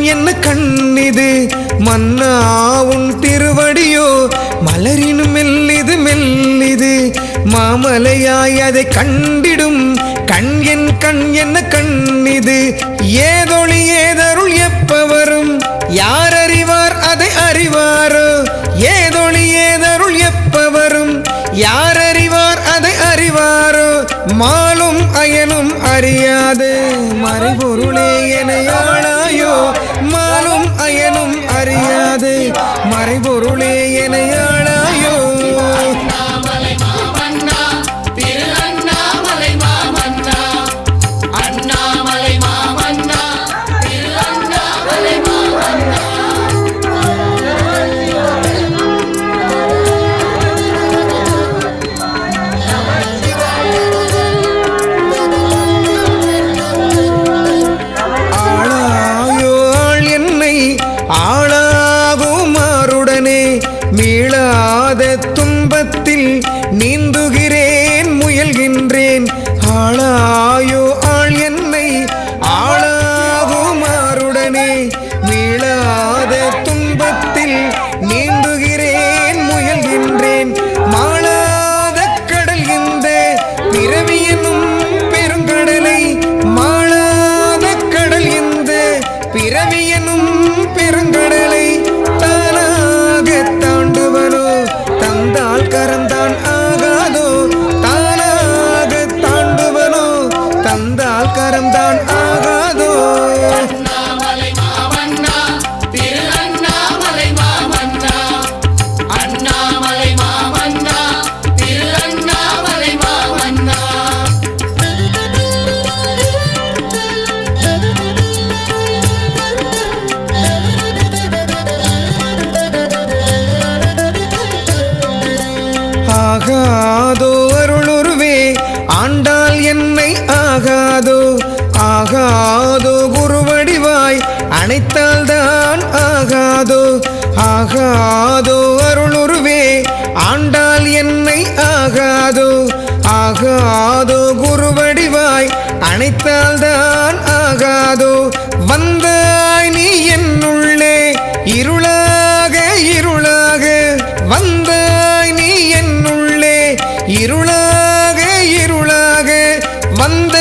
என்ன கண்ணிது மன்னா உன் திருவடியோ மலரினும் மெல்லிது மெல்லிது மாமலையாய் அதை கண்டிடும் கண் என்ன கண்ணிது ஏதொளி ஏதருள் எப்ப வரும் யார் அறிவார் அதை அறிவாரோ ஏதொளி ஏதருள் எப்ப வரும் யார் அறிவார் அதை அறிவாரோ மாலும் அயனும் அறியாது மறைபொருளே எனையாளாயோ மாலும் அயனும் அறியாது மறைபொருளே எனையாளாயோ மீளாத துன்பத்தில் நீந்துகிறேன் முயல்கின்றேன் ஆளாயோ ஆள் என்னை ஆளாகுமாறுடனே மீளாத துன்பத்தில் நீந்துகிறேன் முயல்கின்றேன் மாளாத கடல் இந்த பிறவி எனும் பெருங்கடலை மாளாத கடல் இந்த பிறவி எனும் பெருங்கடலை கரந்தான் ஆகாதோ தானாக தாண்டுவனோ தந்தால் கரந்தான் ஆகாதோ ஆகாதோ அருளுருவே ஆண்டாள் என்னை ஆகாதோ ஆகாதோ குருவடிவாய் அணைத்தால்தான் ஆகாதோ ஆகாதோ அருளுருவே ஆண்டாள் என்னை ஆகாதோ ஆகாதோ குருவடிவாய் அணைத்தால்தான் ஆகாதோ வந்தாய் நீ என்னுள்ளே இருளாக இருளாக வந்தாய் நீ என்னுள்ளே இருளாக இருளாக வந்த